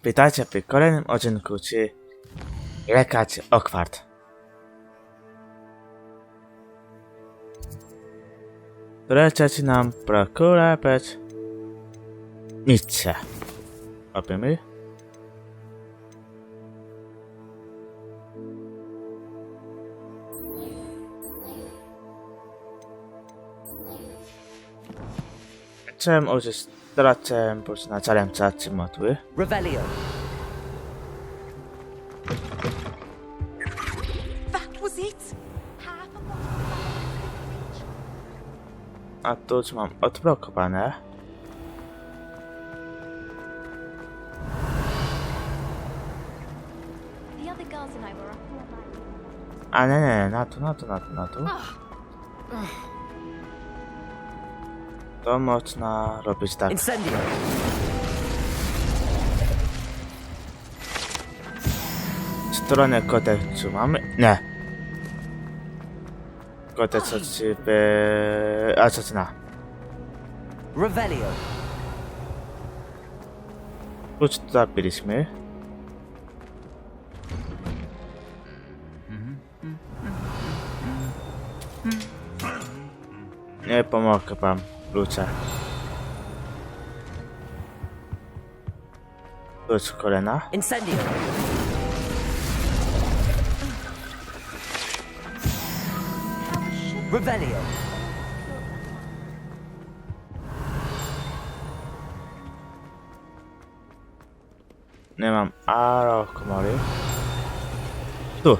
Witajcie w kolejnym odcinku, czy Legacy Hogwarts. Lecieć nam prokurować misję. Robimy. Chciałem użyć stracem na całym czacie modły. Revelio. That was it. A tu już mam odblokowane. The other girls and I were up all night. A nie, na tu. To można robić tak. Incendio. Stronę kodeksu mamy? Nie. Kodeks by... A co na? Revelio. Już tutaj byliśmy. Nie pomogę wam, ludzie. Już kolena. Incendio. Revelio. Nie mam arrow komory. Tu.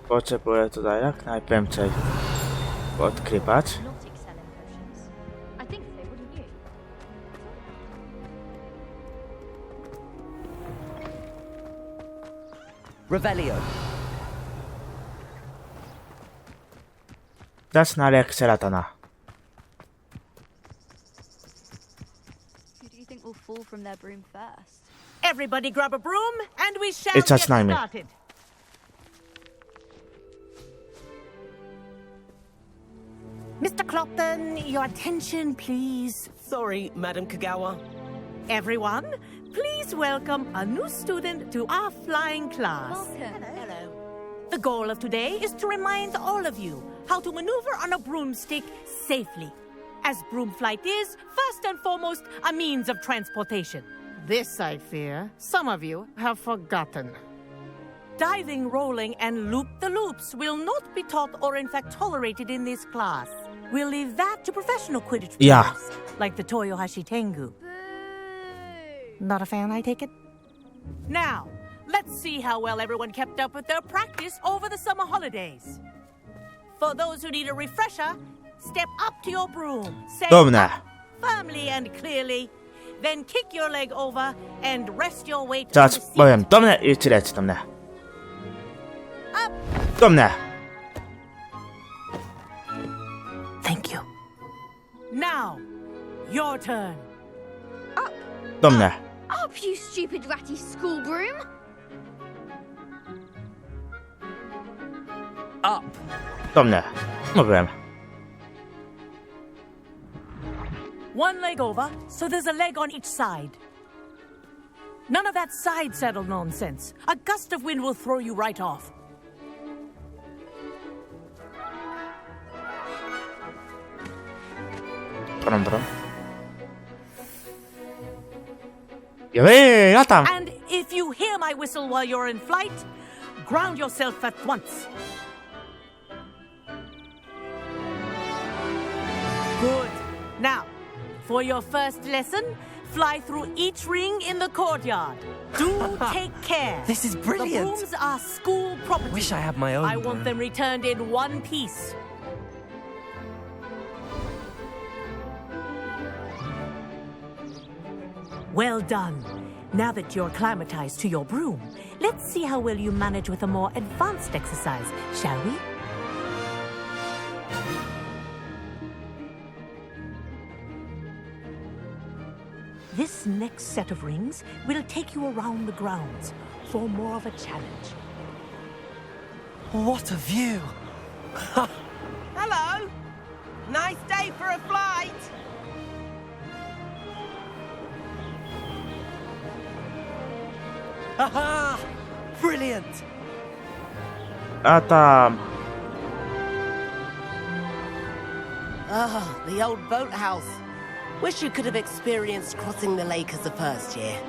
Potrzebuję tutaj jak najprędzej odkrywać. Not excel in potions. I think they wouldn't you? Revelio. Zacznę lekcję latana. Who do you think will fall from their broom first? Everybody grab a broom and we shall It's get zaczynajmy. started. Mr. Clopton, your attention, please. Sorry, Madam Kagawa. Everyone, please welcome a new student to our flying class. Welcome. Hello. The goal of today is to remind all of you how to maneuver on a broomstick safely, as broom flight is, first and foremost, a means of transportation. This, I fear, some of you have forgotten. Diving, rolling, and loop-the-loops will not be taught or in fact tolerated in this class. We'll leave that to professional Quidditch Yeah. players, like the Toyohashi Tengu. Not a fan, I take it? Now, let's see how well everyone kept up with their practice over the summer holidays. For those who need a refresher, step up to your broom, say Dobrze. up firmly and clearly, then kick your leg over and rest your weight on Teraz the seat. powiem do mnie i ci leci do mnie. Do mnie. Thank you. Now, your turn. Do mnie. Up, you stupid ratty school broom! Up. Do mnie. Mówiłem. One leg over, so there's a leg on each side. None of that side saddle nonsense. A gust of wind will throw you right off. Brum. Jej, latam. And if you hear my whistle while you're in flight, ground yourself at once. Good. Now, for your first lesson, fly through each ring in the courtyard. Do take care. This is The brilliant. brooms are school property. Wish I had my own I want broom. them returned in one piece. Well done. Now that you're acclimatized to your broom, let's see how well you manage with a more advanced exercise, shall we? This next set of rings will take you around the grounds for more of a challenge. What a view! Hello. Nice day for a flight. Aha! Brilliant! A tam. Ah, the old boathouse. Wish you could have experienced crossing the lake as a first year.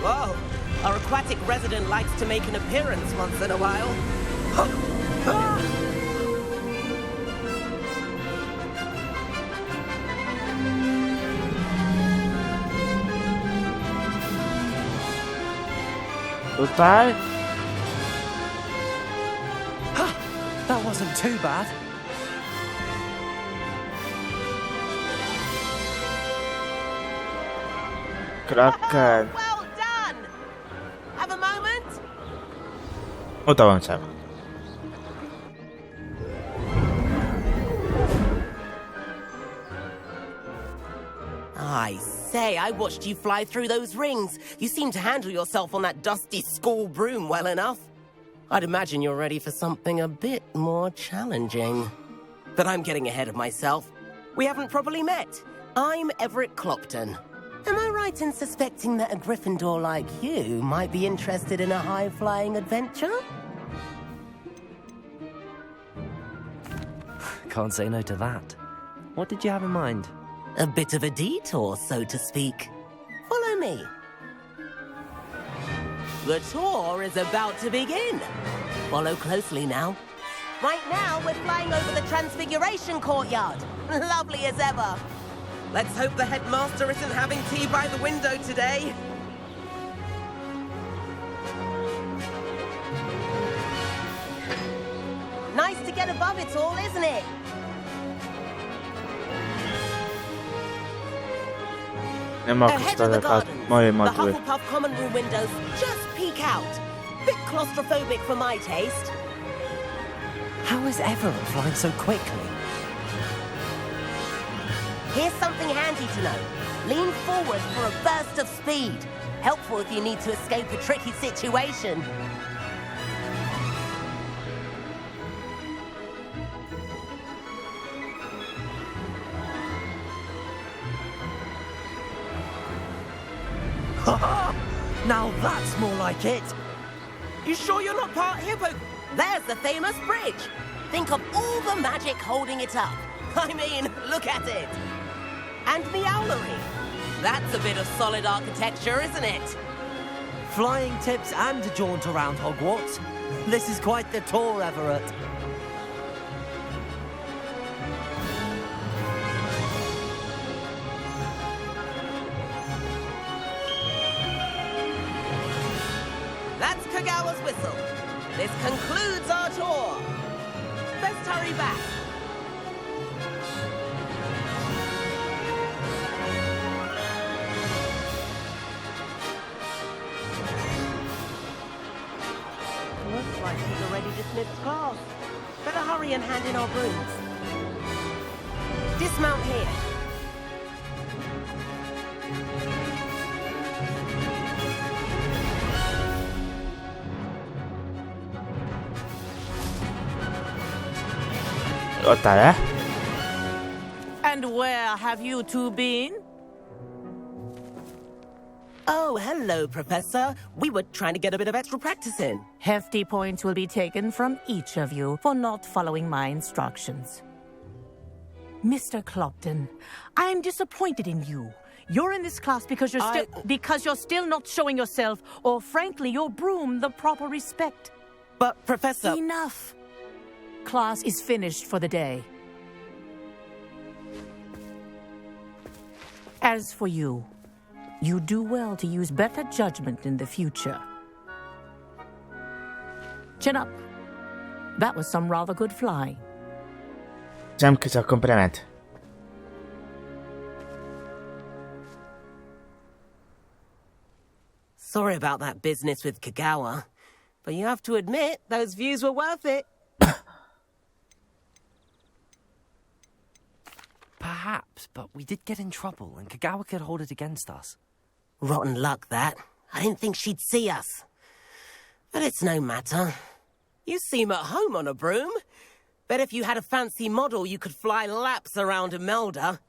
Whoa, our aquatic resident likes to make an appearance once in a while. Tutaj? That wasn't too bad. Kraken. Well done! Have a moment? Udało mi się. I say, I watched you fly through those rings. You seem to handle yourself on that dusty school broom well enough. I'd imagine you're ready for something a bit more challenging. But I'm getting ahead of myself. We haven't properly met. I'm Everett Clopton. Am I right in suspecting that a Gryffindor like you might be interested in a high-flying adventure? Can't say no to that. What did you have in mind? A bit of a detour, so to speak. Follow me. The tour is about to begin. Follow closely now. Right now, we're flying over the Transfiguration Courtyard. Lovely as ever. Let's hope the headmaster isn't having tea by the window today. Nice to get above it all, isn't it? Nie mogę Ahead of the stawiać gardens, mojej the modły. Hufflepuff common room windows just peek out. Bit claustrophobic for my taste. How is Everett flying so quickly? Here's something handy to know. Lean forward for a burst of speed. Helpful if you need to escape a tricky situation. Now that's more like it. You sure you're not part hippo? There's the famous bridge. Think of all the magic holding it up. I mean, look at it. And the owlery. That's a bit of solid architecture, isn't it? Flying tips and a jaunt around Hogwarts. This is quite the tour, Everett. That's Kagawa's whistle. This concludes our tour. Best hurry back. Looks like he's already dismissed class. Better hurry and hand in our brooms. Dismount here. Otále. And where have you two been? Oh, hello, Professor. We were trying to get a bit of extra practice in. Hefty points will be taken from each of you for not following my instructions. Mr. Clopton, I am disappointed in you. You're in this class because you're still not showing yourself, or frankly, your broom the proper respect. But, Professor... Enough. Class is finished for the day. As for you, you do well to use better judgment in the future. Chin up. That was some rather good flying. Dzięki za komplement. Sorry about that business with Kagawa. But you have to admit, those views were worth it. Perhaps, but we did get in trouble, and Kagawa could hold it against us. Rotten luck, that. I didn't think she'd see us. But it's no matter. You seem at home on a broom. Bet if you had a fancy model, you could fly laps around Imelda.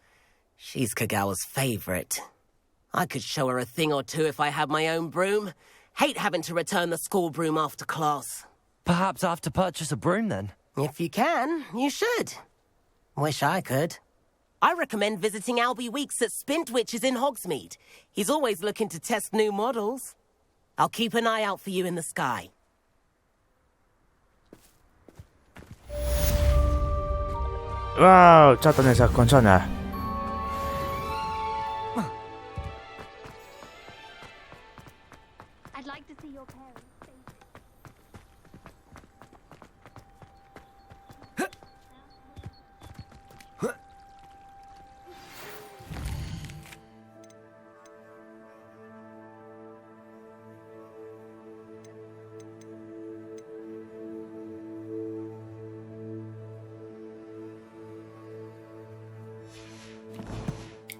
She's Kagawa's favorite. I could show her a thing or two if I had my own broom. Hate having to return the school broom after class. Perhaps I have to purchase a broom then. If you can, you should. Wish I could. I recommend visiting Albie Weeks at Spintwitches in Hogsmeade. He's always looking to test new models. I'll keep an eye out for you in the sky. Wow, czat niezakończone. I'd like to see your parents.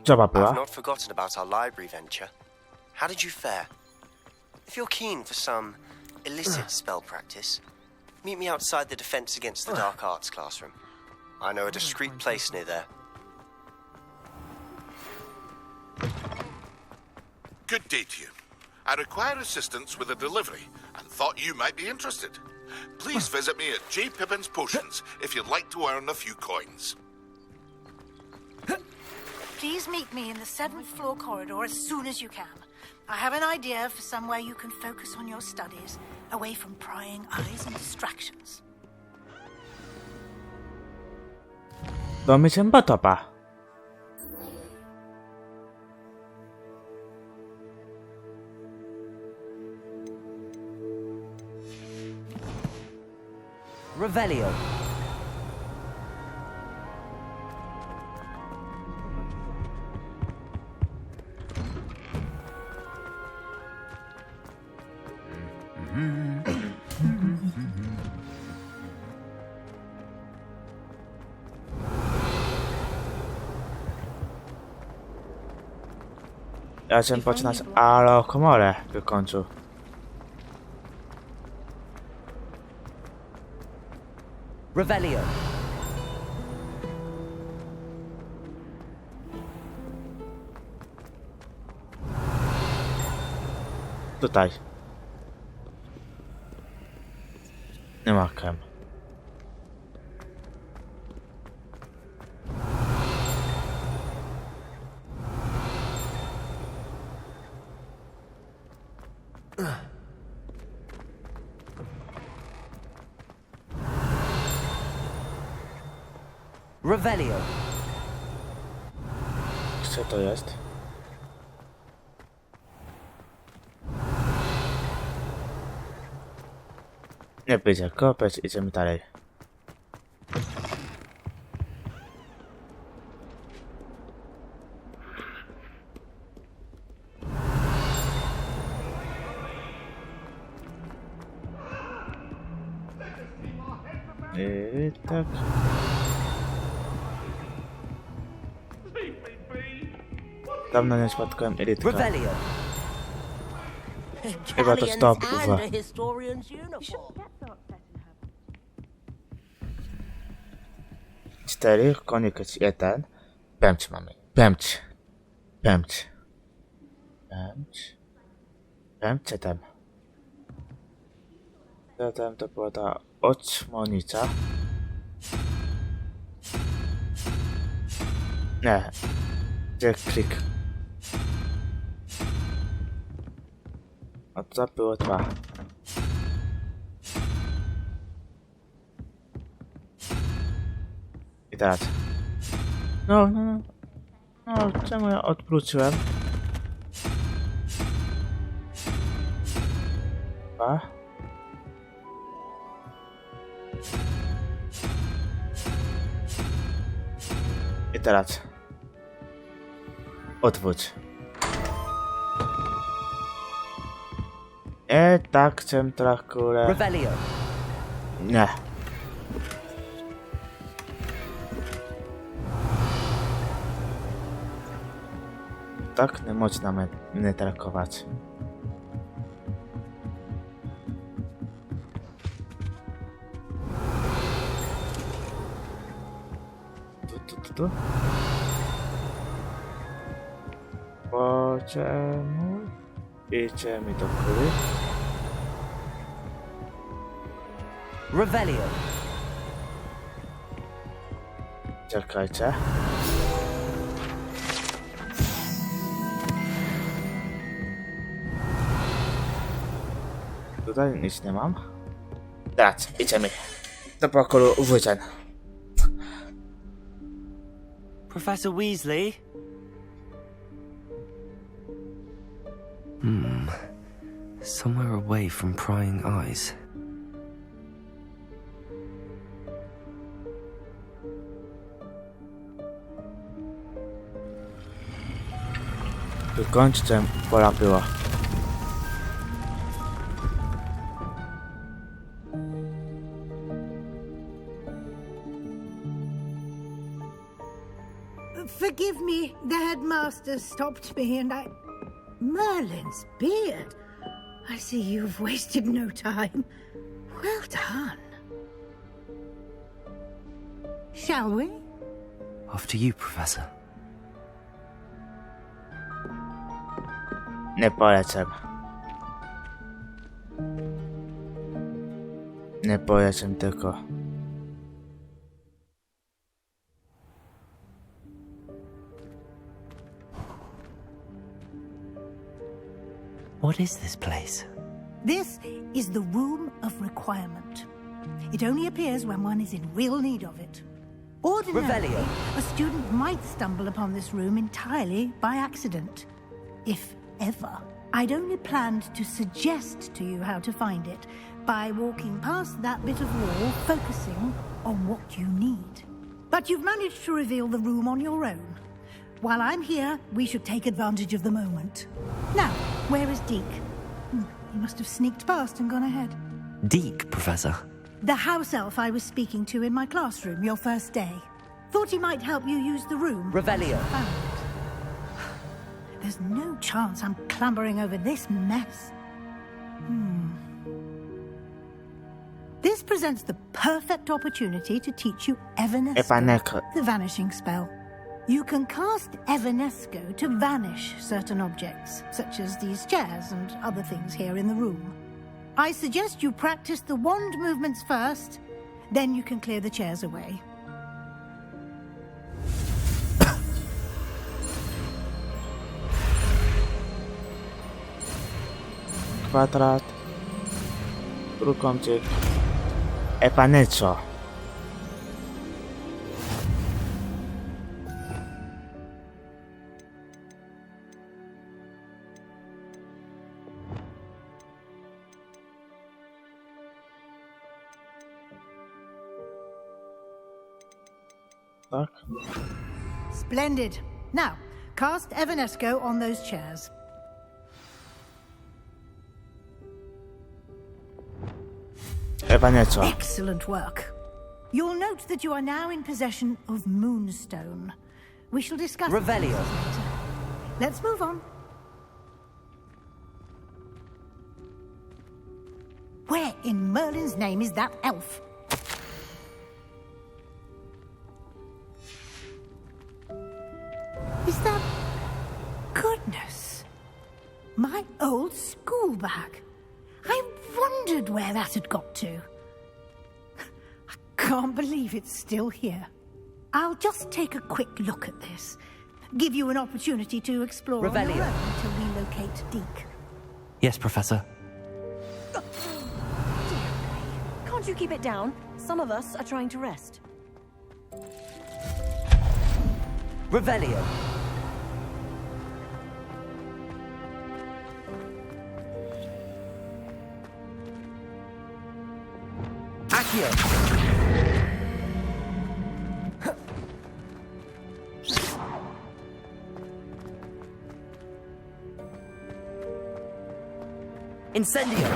Joba była. I've not forgotten about our library venture. How did you fare? If you're keen for some illicit spell practice, meet me outside the Defense Against the Dark Arts classroom. I know a discreet place near there. Good day to you. I require assistance with a delivery and thought you might be interested. Please visit me at J. Pippin's Potions if you'd like to earn a few coins. Please meet me in the 7th floor corridor as soon as you can. I have an idea for somewhere you can focus on your studies, away from prying eyes and distractions. Do mycia batopa. Revelio. Ja chciałem poczynać, ale komorę wykończył. Revelio. Tutaj. Nie ma kem. Revelio. Co to jest? Nie będzie kopeć, idziemy dalej. I tak. Dawno nie spotkałem Elitka. Revelio. Chyba to stop, kurwa. And a historian's uniform. 4, koniec 1. Pęcz mamy. Pęcz. Pęcz. Pęcz. Pęcz, co tam? Co tam to była ta oczmonica? Nie. Gdzie klik? A to było 2. I teraz. No, czemu ja odwróciłem? 2. I teraz. Odwróć. Tak, chcę Dracula. Revelio. Nie. Tak nie można mnie trakować. Tu. Po czemu? Idziemy do góry. Revelio. Czekajcie. Tutaj nic nie mam. Teraz idziemy do pokoju życzeń. Professor Weasley? Somewhere away from prying eyes. Wykończcie, pora była. Forgive me, the headmaster stopped me and I... Merlin's beard. I see you've wasted no time. Well done. Shall we? After you, Professor. Nie polecam. Nie polecam tylko. What is this place? This is the Room of Requirement. It only appears when one is in real need of it. Ordinarily, Revelio. a student might stumble upon this room entirely by accident. If ever. I'd only planned to suggest to you how to find it by walking past that bit of wall, focusing on what you need. But you've managed to reveal the room on your own. While I'm here, we should take advantage of the moment. Now, where is Deke? He must have sneaked past and gone ahead. Deke, Professor. The house elf I was speaking to in my classroom your first day. Thought he might help you use the room. Revelio. Found it. There's no chance I'm clambering over this mess. This presents the perfect opportunity to teach you Evanesco. the vanishing spell. You can cast Evanesco to vanish certain objects, such as these chairs and other things here in the room. I suggest you practice the wand movements first, then you can clear the chairs away. Kwadrat. Trójkącik. Epaneco. Tak. Splendid. Now, cast Evanesco on those chairs. Epaneco. Excellent work. You'll note that you are now in possession of Moonstone. We shall discuss Revelio. this later. Let's move on. Where in Merlin's name is that elf? Is that... Goodness. My old school bag. I wondered where that had got to. I can't believe it's still here. I'll just take a quick look at this. Give you an opportunity to explore on your Revelio. own until we locate Deke. Yes, Professor. Can't you keep it down? Some of us are trying to rest. Revelio. Accio. Incendio.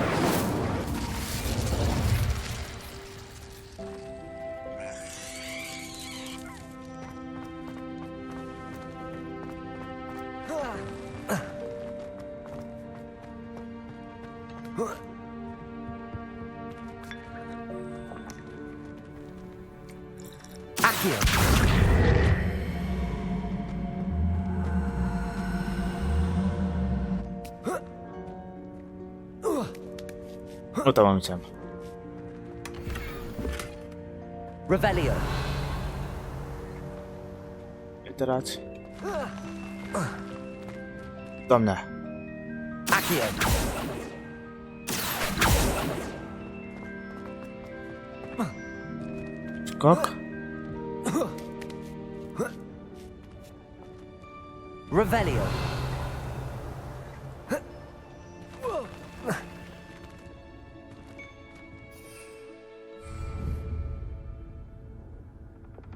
Accio. No to mam cię. Revelio. I teraz... Do mnie. Accio. Skok. Revelio.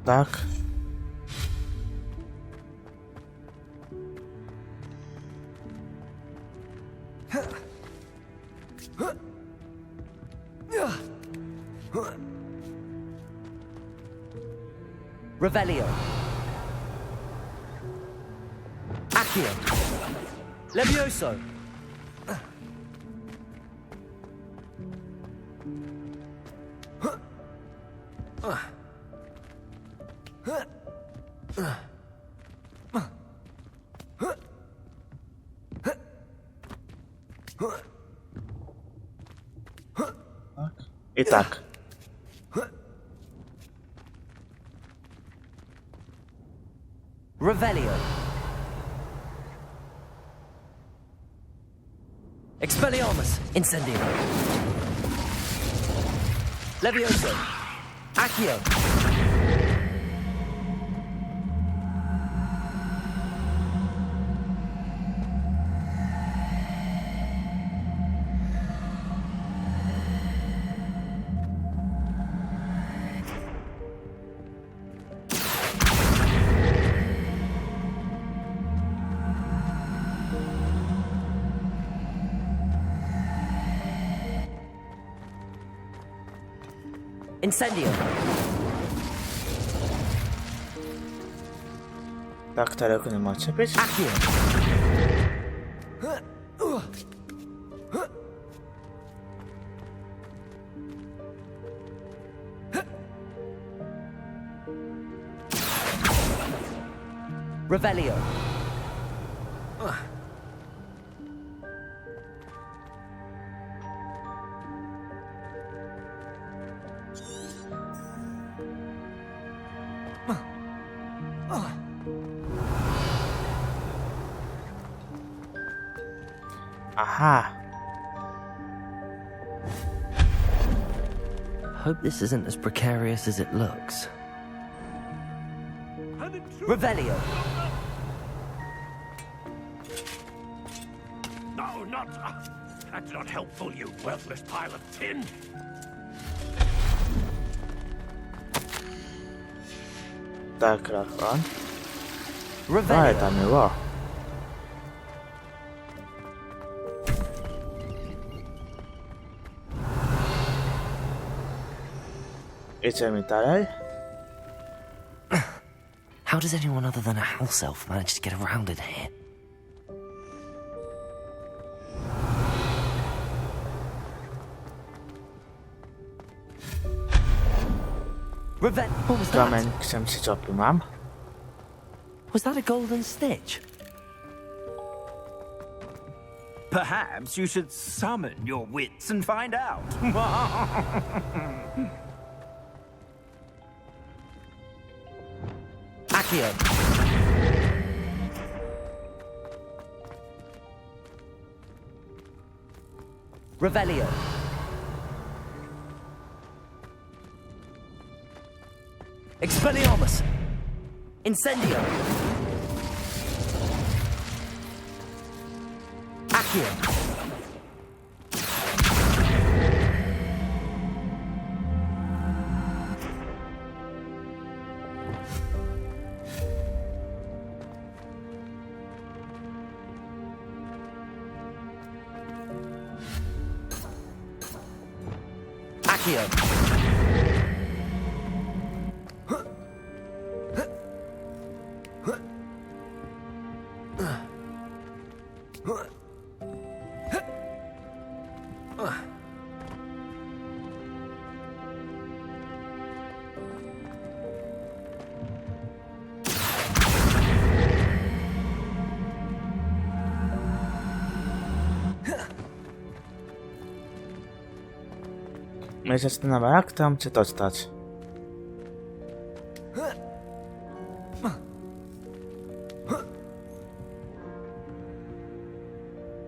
Tak. Revelio. Accio. Levioso. I tak. Revelio. Expelliarmus. Incendio. Levioso. Accio. Incendio. Tak daleko nie macie być? Accio. Revelio. Aha. Hope this isn't as precarious as it looks. Revelio. No, not... that's not helpful, you worthless pile of tin. Tak, Rafan. Ale Revelio. tam miło. Idziemy dalej. How does anyone other than a house elf manage to get around in here? What was Kamień that? księżycowy mam. Was that a golden stitch? Perhaps you should summon your wits and find out. Accio. Revelio. Expelliarmus. Incendio. Accio. Accio. Mnie się zastanawia, jak tam czy dostać.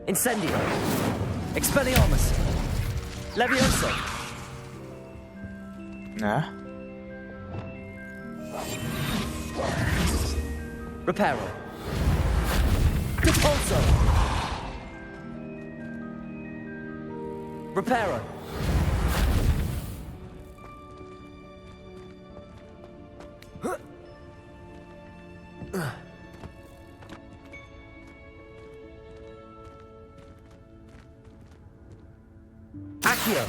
Incendio. Expelliarmus. Levioso. Nie? Reparo. Repulso. Reparo. Accio.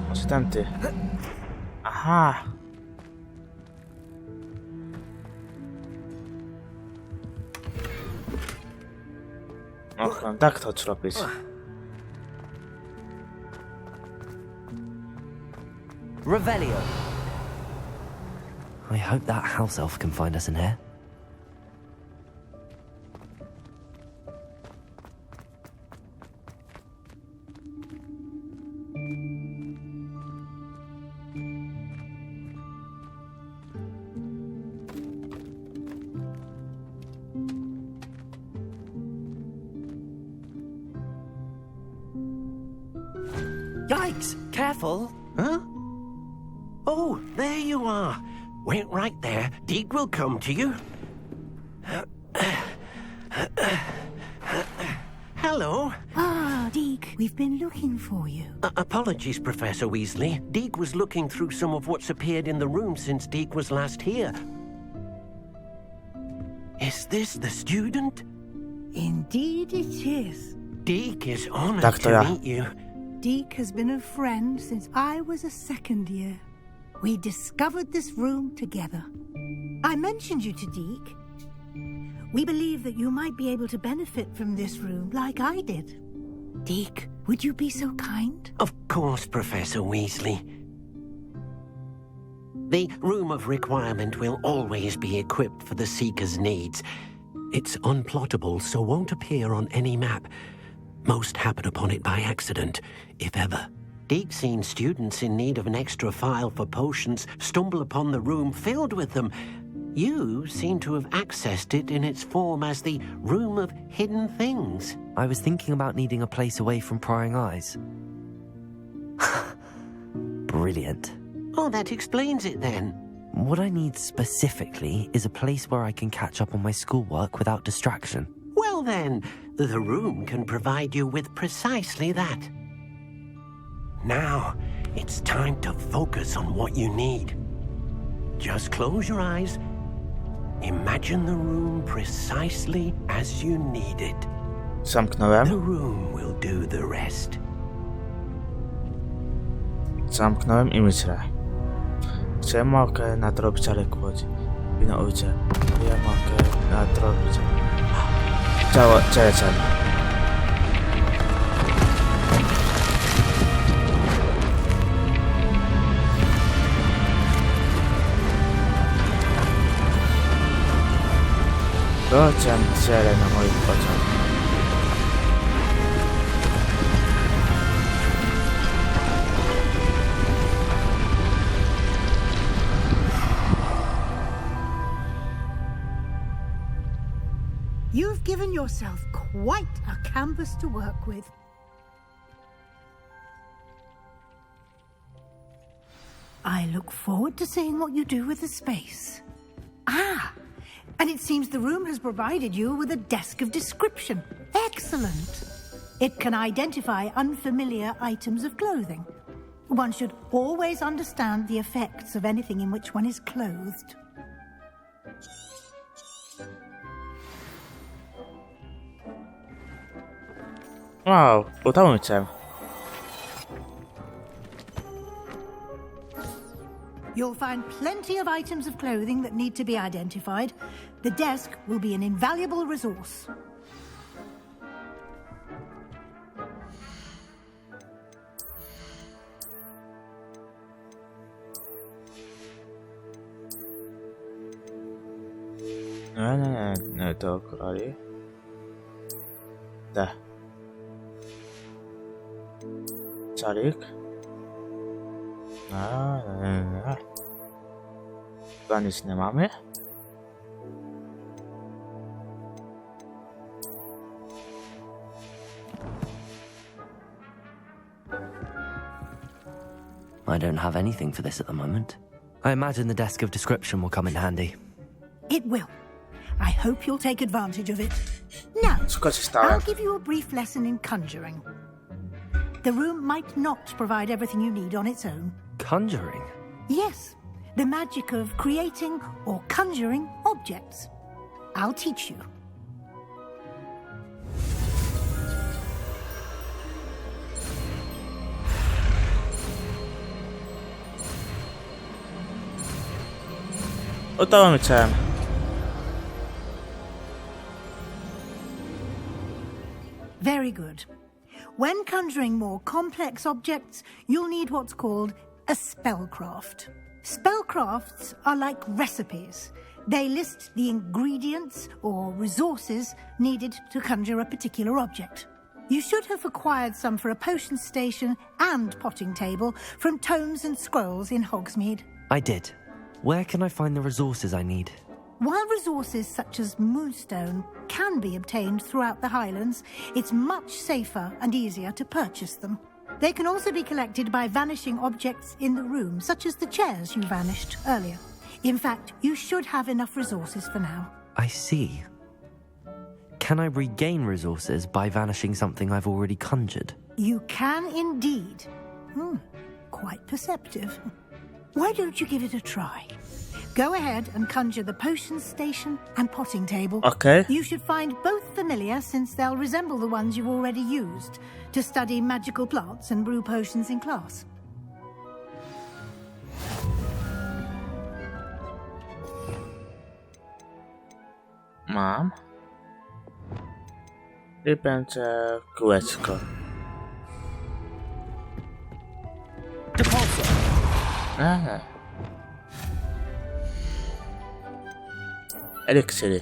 Może tamty. Aha! Och, mam tak to zrobić. Revelio. I hope that house elf can find us in here. Yikes! Careful! Huh? Oh, there you are. Wait right there. Deek will come to you. Hello. Ah, Deke, we've been looking for you. Apologies, Professor Weasley. Deek was looking through some of what's appeared in the room since Deek was last here. Is this the student? Indeed it is. Deek is honored Tak, to to ja. meet you. Deke has been a friend since I was a second year. We discovered this room together. I mentioned you to Deke. We believe that you might be able to benefit from this room like I did. Deke, would you be so kind? Of course, Professor Weasley. The Room of Requirement will always be equipped for the Seeker's needs. It's unplottable, so won't appear on any map. Most happen upon it by accident, if ever. Deke's seen students in need of an extra file for potions stumble upon the room filled with them. You seem to have accessed it in its form as the Room of Hidden Things. I was thinking about needing a place away from prying eyes. Brilliant. Oh, that explains it then. What I need specifically is a place where I can catch up on my schoolwork without distraction. Well then, the room can provide you with precisely that. Now, it's time to focus on what you need. Just close your eyes. Imagine the room precisely as you need it. Zamknąłem. The room will do the rest. Zamknąłem i myślę. Czy ja mogę nadrobić, ale kłodzi. Wino ojcze. Ja mogę nadrobić. Ciało, ciele. Dociąć ciele na moich oczach. You've given yourself quite a canvas to work with. I look forward to seeing what you do with the space. Ah, and it seems the room has provided you with a desk of description. Excellent. It can identify unfamiliar items of clothing. One should always understand the effects of anything in which one is clothed. Wow, udało mi się. You'll find plenty of items of clothing that need to be identified. The desk will be an invaluable resource. Nie, to kolej. Da. Czalik. Chyba nic nie mamy. I don't have anything for this at the moment. I imagine the desk of description will come in handy. It will. I hope you'll take advantage of it. Now, I'll give you a brief lesson in conjuring. The room might not provide everything you need on its own. Conjuring? Yes, the magic of creating or conjuring objects. I'll teach you. Udało mi się. Very good. When conjuring more complex objects, you'll need what's called a spellcraft. Spellcrafts are like recipes. They list the ingredients or resources needed to conjure a particular object. You should have acquired some for a potion station and potting table from tomes and scrolls in Hogsmeade. I did. Where can I find the resources I need? While resources such as moonstone can be obtained throughout the Highlands, it's much safer and easier to purchase them. They can also be collected by vanishing objects in the room, such as the chairs you vanished earlier. In fact, you should have enough resources for now. I see. Can I regain resources by vanishing something I've already conjured? You can indeed. Quite perceptive. Why don't you give it a try? Go ahead and conjure the potion station and potting table. Okay. You should find both familiar, since they'll resemble the ones you've already used to study magical plants and brew potions in class. Mam. I będzie kółeczko. Aha. Eliksiry.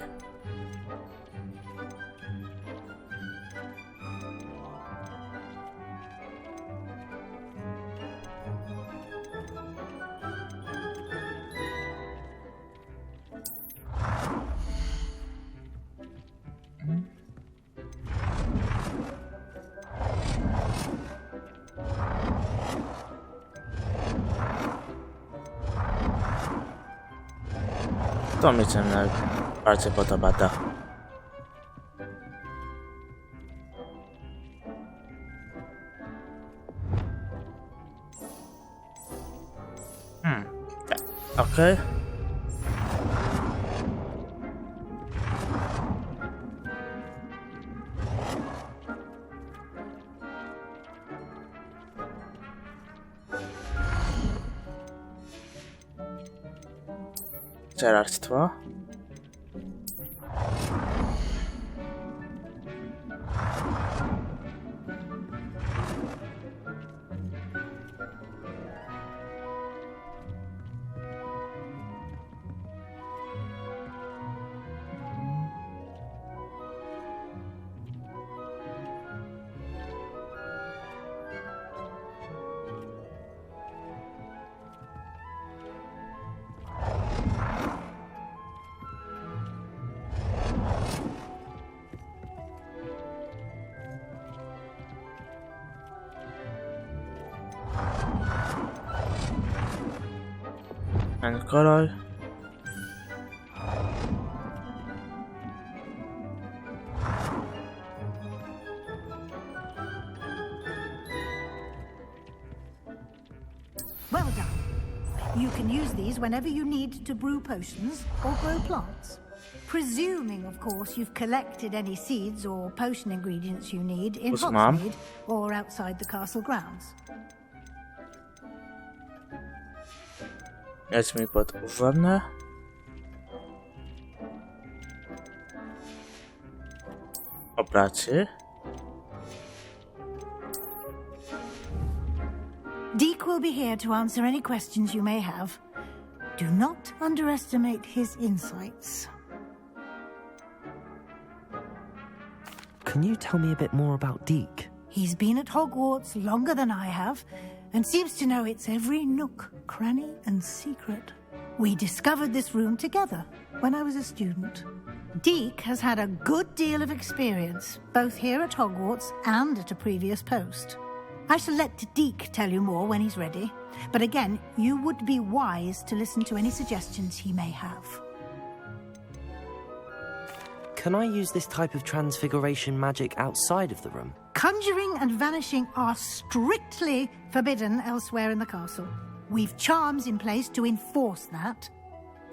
To mi się najbardziej podoba to. Okej. Dziedzictwo. Ten kolor. Well done. You can use these whenever you need to brew potions or grow plants. Presuming, of course, you've collected any seeds or potion ingredients you need in Poznam. Hogsmeade or outside the castle grounds. Jedźmy pod uwolnę. O pracy. Deke will be here to answer any questions you may have. Do not underestimate his insights. Can you tell me a bit more about Deke? He's been at Hogwarts longer than I have, and seems to know its every nook, cranny, and secret. We discovered this room together when I was a student. Deke has had a good deal of experience, both here at Hogwarts and at a previous post. I shall let Deke tell you more when he's ready, but again, you would be wise to listen to any suggestions he may have. Can I use this type of transfiguration magic outside of the room? Conjuring and vanishing are strictly forbidden elsewhere in the castle. We've charms in place to enforce that.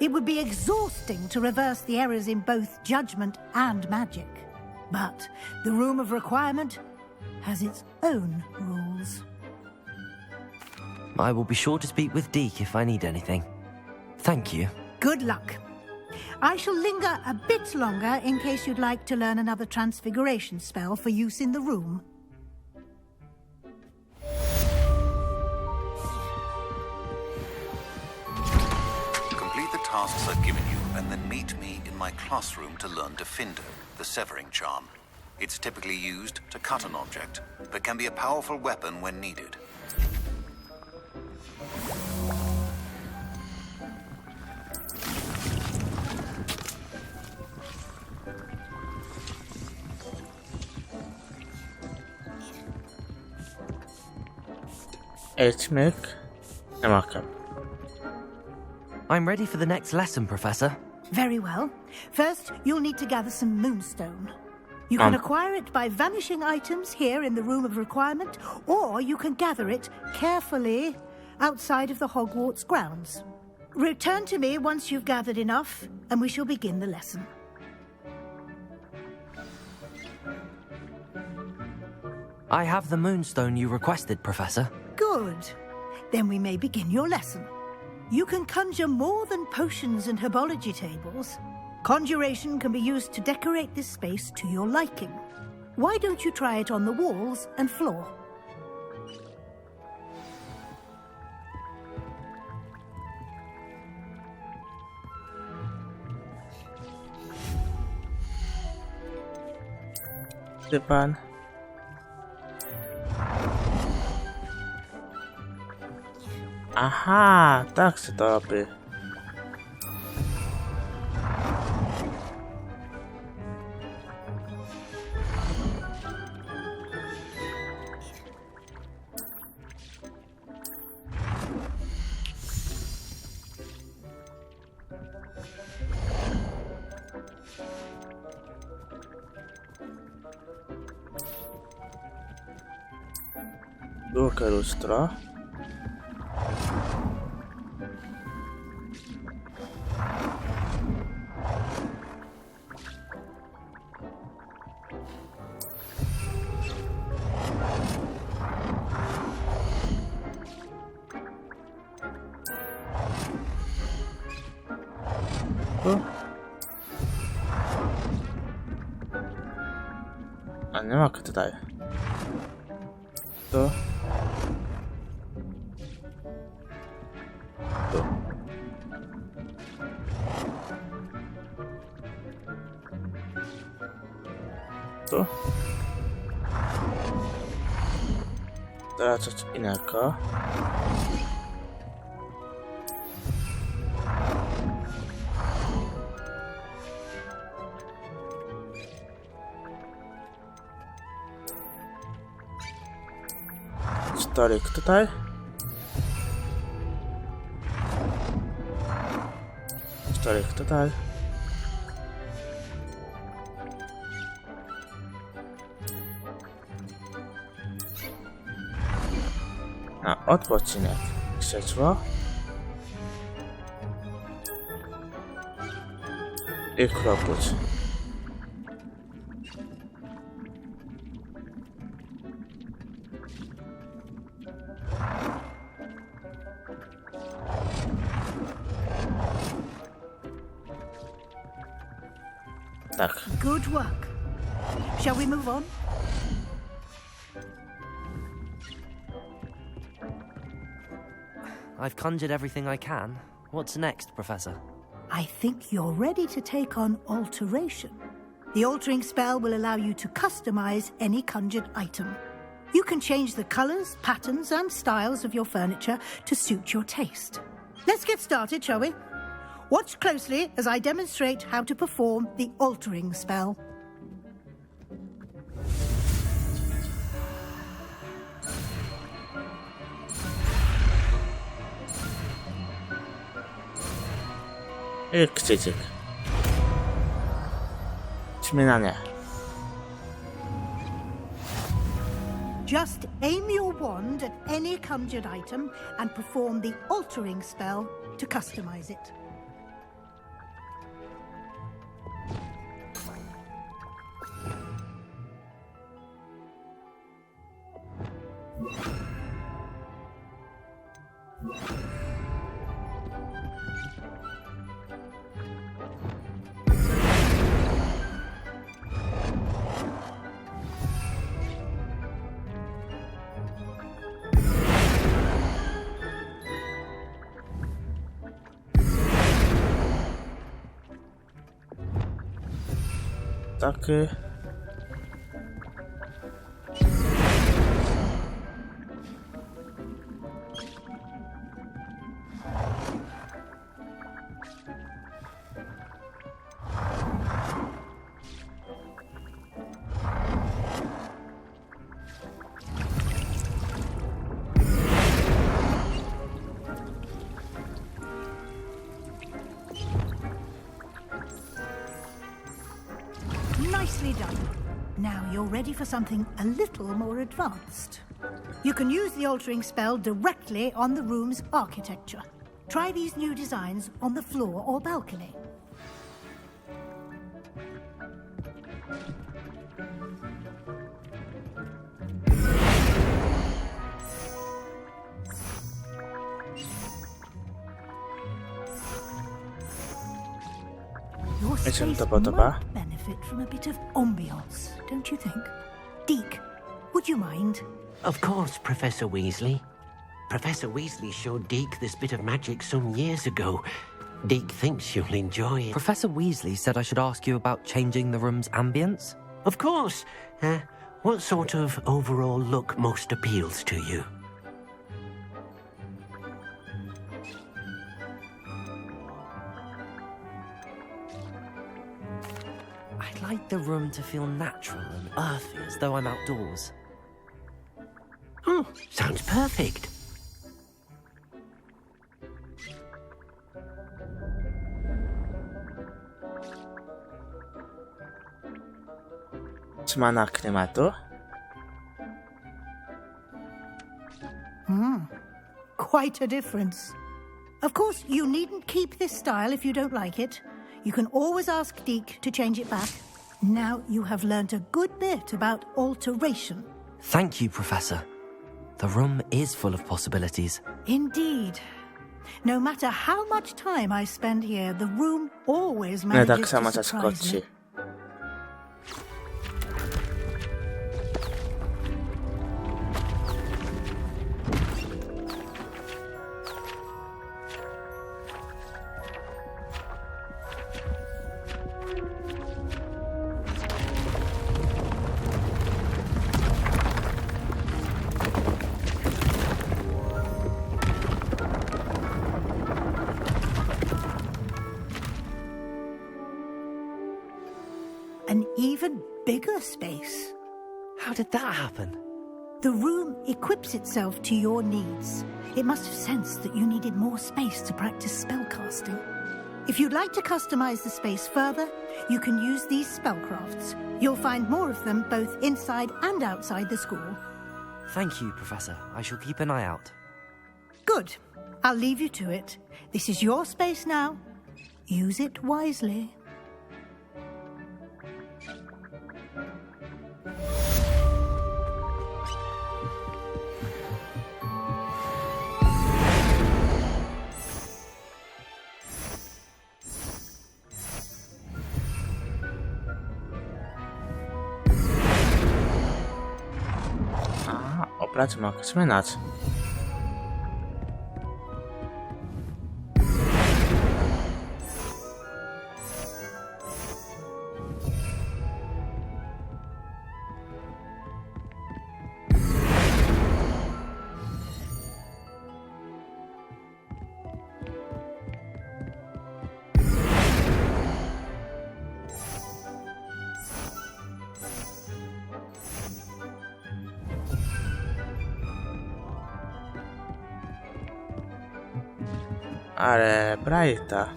It would be exhausting to reverse the errors in both judgment and magic. But the Room of Requirement has its own rules. I will be sure to speak with Deke if I need anything. Thank you. Good luck. I shall linger a bit longer in case you'd like to learn another transfiguration spell for use in the room. Complete the tasks I've given you and then meet me in my classroom to learn Defindo, the severing charm. It's typically used to cut an object, but can be a powerful weapon when needed. I'm ready for the next lesson, Professor. Very well. First, you'll need to gather some moonstone. You can acquire it by vanishing items here in the Room of Requirement, or you can gather it carefully outside of the Hogwarts grounds. Return to me once you've gathered enough, and we shall begin the lesson. I have the moonstone you requested, Professor. Good. Then we may begin your lesson. You can conjure more than potions and herbology tables. Conjuration can be used to decorate this space to your liking. Why don't you try it on the walls and floor? Depan. Aha, tak się to robi. Drugie lustro. A nie mogę tutaj. Tu. Tu. Tu. Teraz coś innego. Stolik tutaj. Stolik tutaj. Na odpoczynek krzesło. I kropuć. Tak. Good work. Shall we move on? I've conjured everything I can. What's next, Professor? I think you're ready to take on alteration. The altering spell will allow you to customize any conjured item. You can change the colors, patterns, and styles of your furniture to suit your taste. Let's get started, shall we? Watch closely as I demonstrate how to perform the altering spell. I kciczyk. Śmienanie. Just aim your wand at any conjured item and perform the altering spell to customize it. Tak. Nicely done. Now you're ready for something a little more advanced. You can use the altering spell directly on the room's architecture. Try these new designs on the floor or balcony. Your space might benefit from a bit of ambiance, don't you think? Deke, would you mind? Of course, Professor Weasley. Professor Weasley showed Deke this bit of magic some years ago. Deke thinks you'll enjoy it. Professor Weasley said I should ask you about changing the room's ambience? Of course. What sort of overall look most appeals to you? I'd like the room to feel natural and earthy, as though I'm outdoors. Oh, sounds perfect. Zmiana klimatu. Quite a difference. Of course, you needn't keep this style if you don't like it. You can always ask Deke to change it back. Now you have learnt a good bit about alteration. Thank you, Professor. The room is full of possibilities. Indeed. No matter how much time I spend here, the room always manages to surprise me. An even bigger space. How did that happen? The room equips itself to your needs. It must have sensed that you needed more space to practice spellcasting. If you'd like to customize the space further, you can use these spellcrafts. You'll find more of them both inside and outside the school. Thank you, Professor. I shall keep an eye out. Good. I'll leave you to it. This is your space now. Use it wisely. oprać mogę śmienać. Ale Brighta.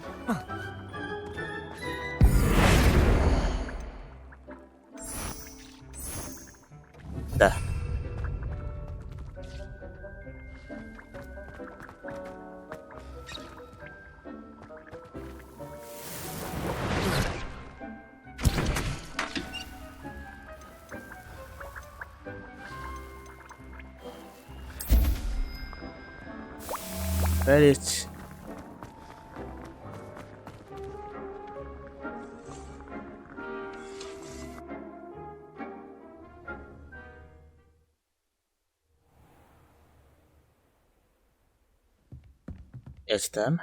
Da. Bylić. Jestem.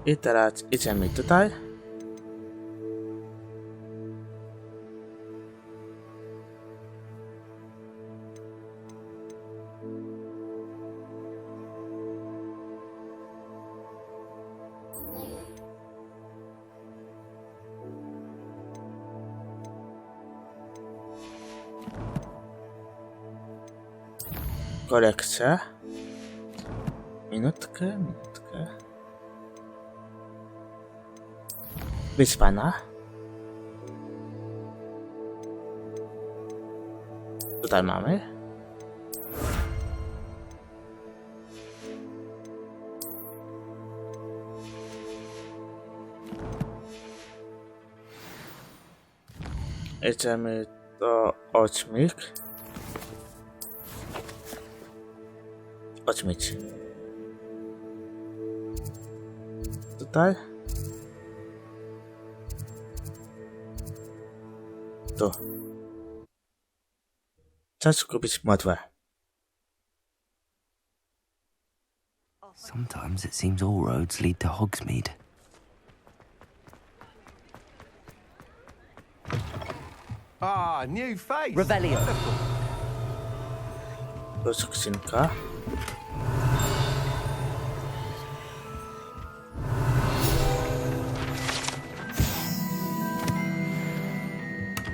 I teraz idziemy tutaj. Kolekcja. Minutkę. Wyspana. Tutaj mamy. Idziemy do ośmik. Ośmić. Tutaj. Tu. Czas kupić modłę. Sometimes it seems all roads lead to Hogsmeade. Ah, new face. Revelio. Tu skrzynka.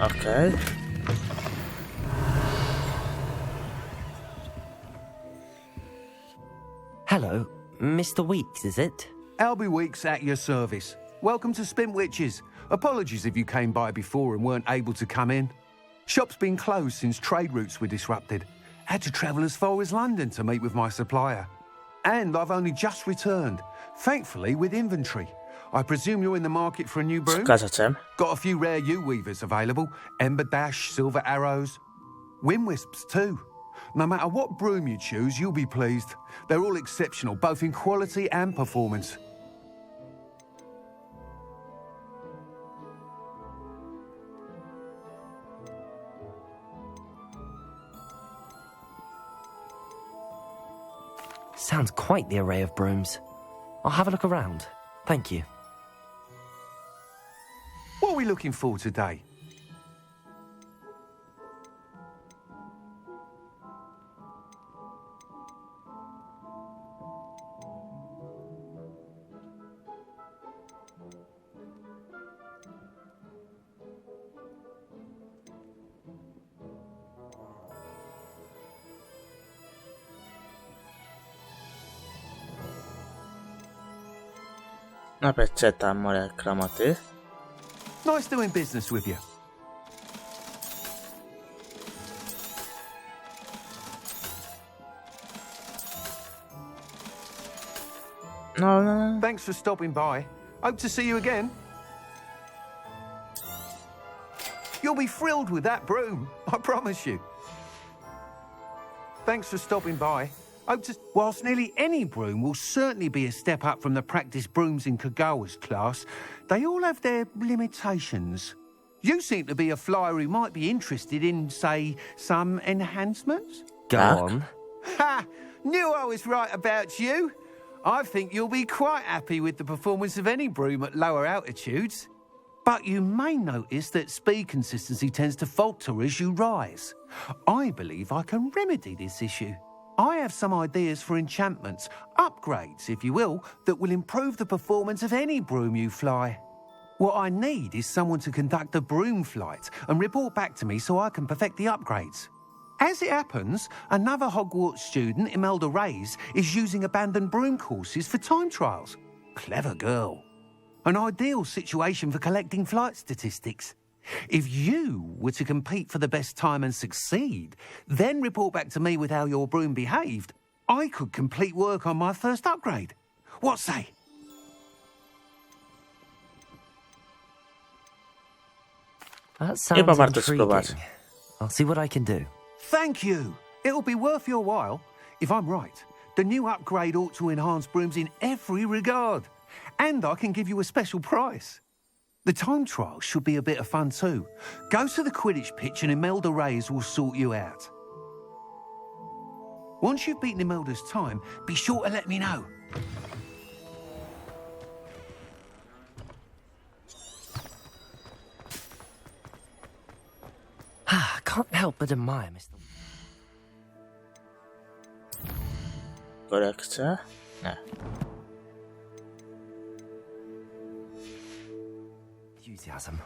Okay. Hello, Mr. Weeks, is it? Albie Weeks at your service. Welcome to Spintwitches. Apologies if you came by before and weren't able to come in. Shop's been closed since trade routes were disrupted. Had to travel as far as London to meet with my supplier. And I've only just returned, thankfully with inventory. I presume you're in the market for a new broom? Got a few rare yew-weavers available. Ember Dash, Silver Arrows. Wind Wisps too. No matter what broom you choose, you'll be pleased. They're all exceptional, both in quality and performance. Sounds quite the array of brooms. I'll have a look around. Thank you. What are we looking for today? Najpierw czytam moje klamoty. Nice doing business with you. No. Thanks for stopping by. Hope to see you again. You'll be thrilled with that broom, I promise you. Thanks for stopping by. Whilst nearly any broom will certainly be a step up from the practice brooms in Kagawa's class, they all have their limitations. You seem to be a flyer who might be interested in, say, some enhancements. Go on. Ha! Knew I was right about you. I think you'll be quite happy with the performance of any broom at lower altitudes. But you may notice that speed consistency tends to falter as you rise. I believe I can remedy this issue. I have some ideas for enchantments, upgrades, if you will, that will improve the performance of any broom you fly. What I need is someone to conduct a broom flight and report back to me so I can perfect the upgrades. As it happens, another Hogwarts student, Imelda Reyes, is using abandoned broom courses for time trials. Clever girl. An ideal situation for collecting flight statistics. If you were to compete for the best time and succeed, then report back to me with how your broom behaved, I could complete work on my first upgrade. What say? That sounds intriguing. I'll see what I can do. Thank you. It'll be worth your while. If I'm right, the new upgrade ought to enhance brooms in every regard. And I can give you a special price. The time trial should be a bit of fun too. Go to the Quidditch pitch and Imelda Reyes will sort you out. Once you've beaten Imelda's time, be sure to let me know. I can't help but admire Mr. Korekcja? Nie. Enthusiasm.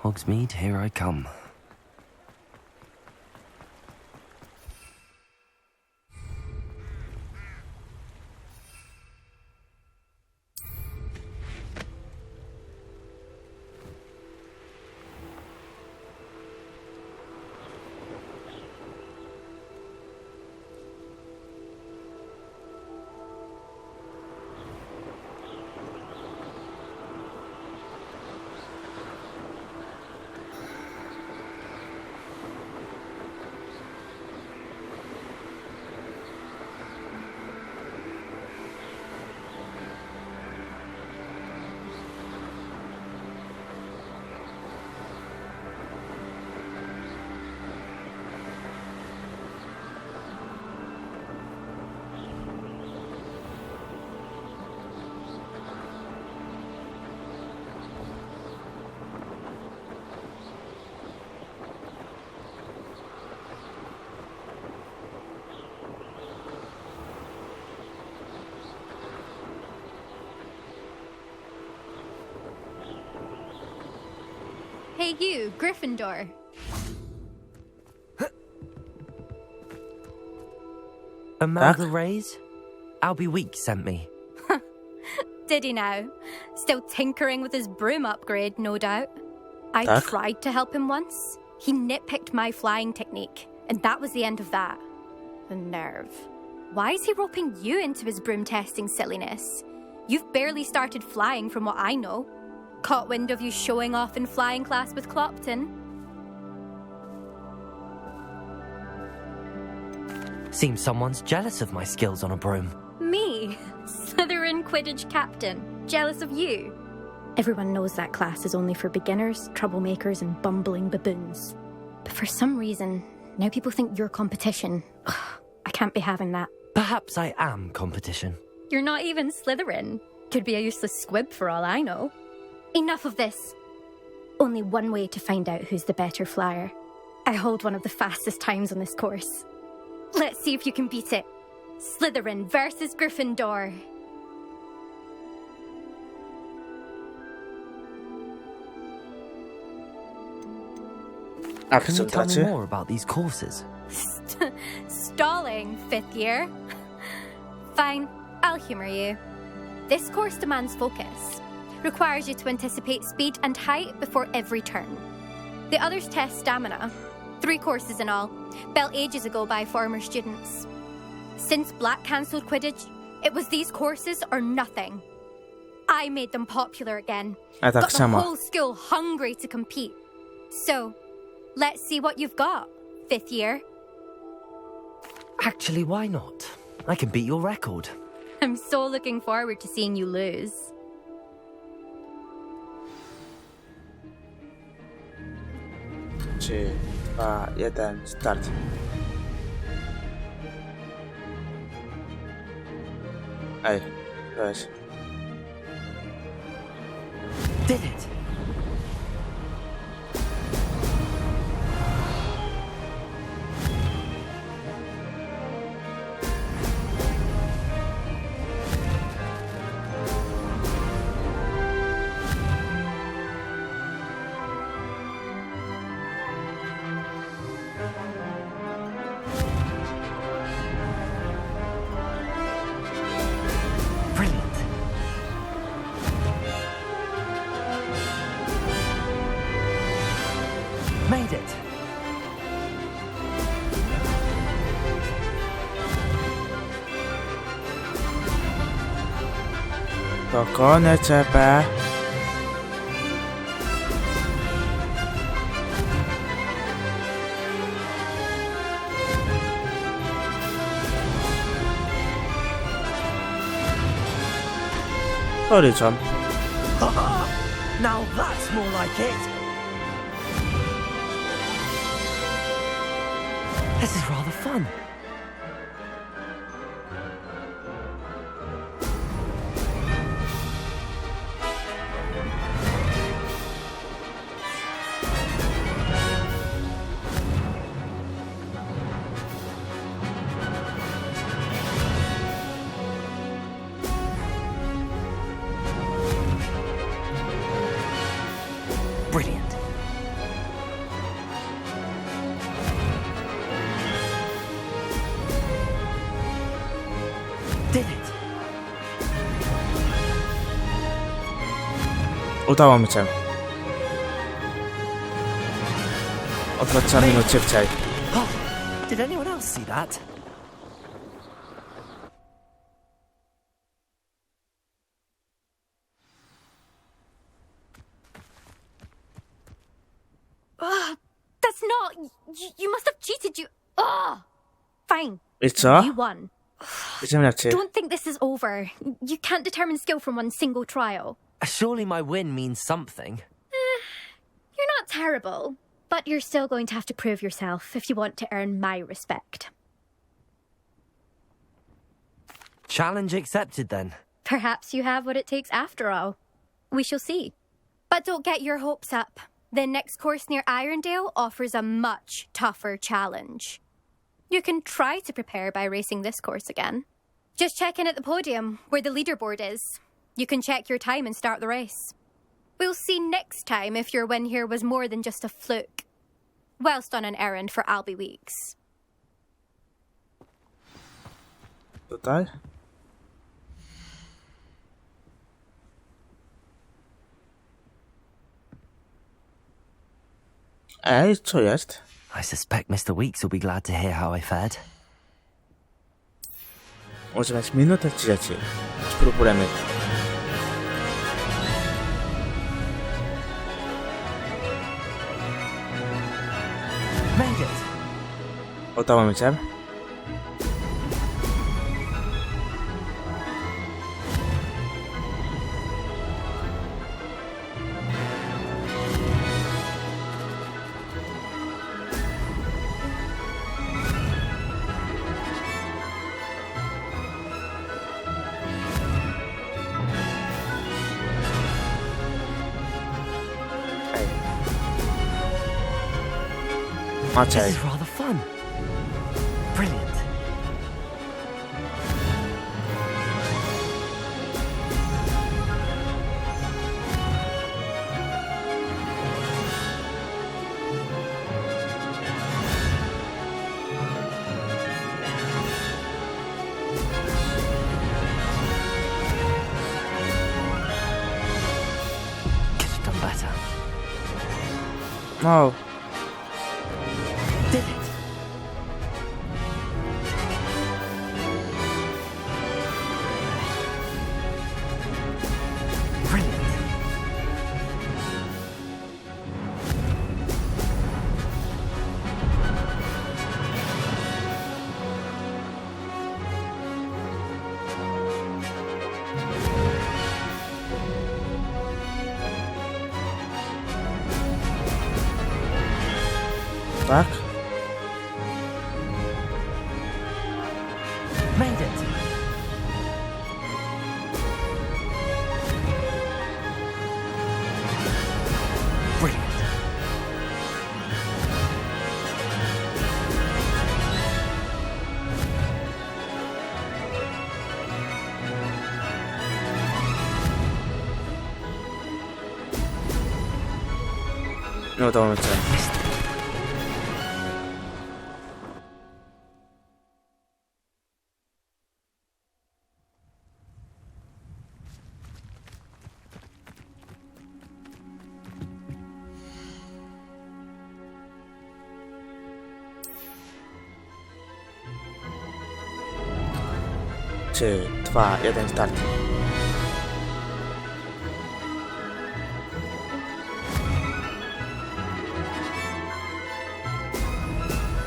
Hogsmeade, here I come. Hey you, Gryffindor. Imelda Reyes? Albie Week sent me. Did he now? Still tinkering with his broom upgrade, no doubt. I tried to help him once. He nitpicked my flying technique, and that was the end of that. The nerve. Why is he roping you into his broom testing silliness? You've barely started flying from what I know. Caught wind of you showing off in flying class with Clopton. Seems someone's jealous of my skills on a broom. Me? Slytherin Quidditch captain. Jealous of you? Everyone knows that class is only for beginners, troublemakers and bumbling baboons. But for some reason, now people think you're competition. Ugh, I can't be having that. Perhaps I am competition. You're not even Slytherin. Could be a useless squib for all I know. Enough of this. Only one way to find out who's the better flyer. I hold one of the fastest times on this course. Let's see if you can beat it. Slytherin versus Gryffindor. Can you tell me more about these courses? Stalling, 5th year. Fine, I'll humour you. This course demands focus. Requires you to anticipate speed and height before every turn. The others test stamina. 3 courses in all, built ages ago by former students. Since Black cancelled Quidditch, it was these courses or nothing. I made them popular again. Got the whole school hungry to compete. So, let's see what you've got, 5th year. Actually, why not? I can beat your record. I'm so looking forward to seeing you lose. 3, 2, 1, start. Ej, weź. Did it! Made it! To koniec CP. Policzam. Now that's more like it! This is rather fun. Brilliant. Did it. Udało mi się. O 20 minut szybciej. Did anyone else see that? That's not... You must have cheated, you... Ugh! Fine. I co? You won. Idziemy na ciebie. Don't think this is over. You can't determine skill from one single trial. Surely my win means something. You're not terrible, but you're still going to have to prove yourself if you want to earn my respect. Challenge accepted then. Perhaps you have what it takes after all. We shall see. But don't get your hopes up. The next course near Irondale offers a much tougher challenge. You can try to prepare by racing this course again. Just check in at the podium, where the leaderboard is. You can check your time and start the race. We'll see next time if your win here was more than just a fluke. Whilst on an errand for Albie Weeks. Tutaj? Ej, co jest? I suspect Mr. Weeks will be glad to hear how I fared. Używać minutę 30. Spróbujemy. Made it. Udało mi się. This is rather fun. Brilliant. Could have done better. No. Did it. Brilliant. tak? Made it. Brilliant. No to mamy cel. Trzy, 2, 1, start.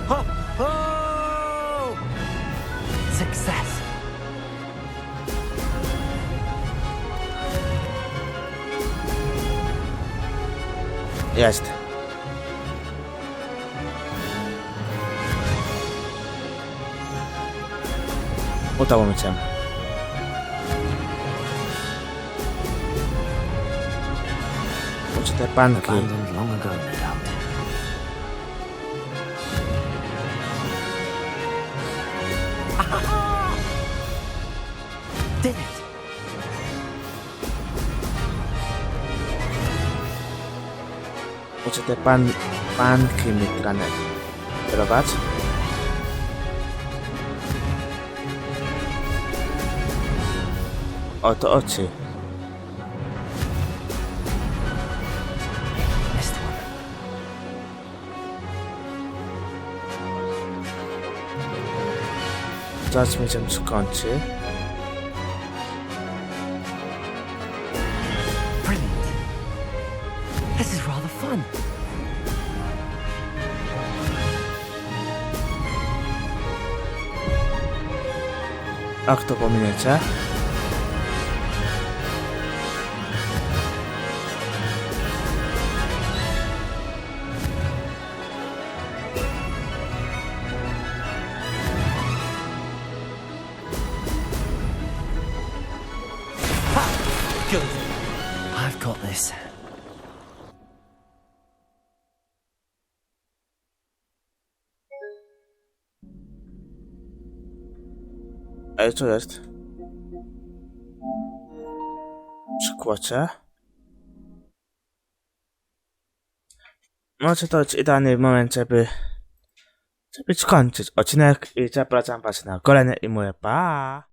Ho, ho! Success. Jest. Udało mi się. Uczy te panki. Abandoned long ago, no doubt. Did it. Uczy te panki mitrane. Prowadź. Oto oczy. Zobaczmy, czym skończy. Brilliant. This is rather fun. A kto pominiecie? Good. I've got this. Ej, co jest? Przykładzie. Może to być idealny moment, żeby skończyć odcinek i zapraszam was na kolejny i mówię pa!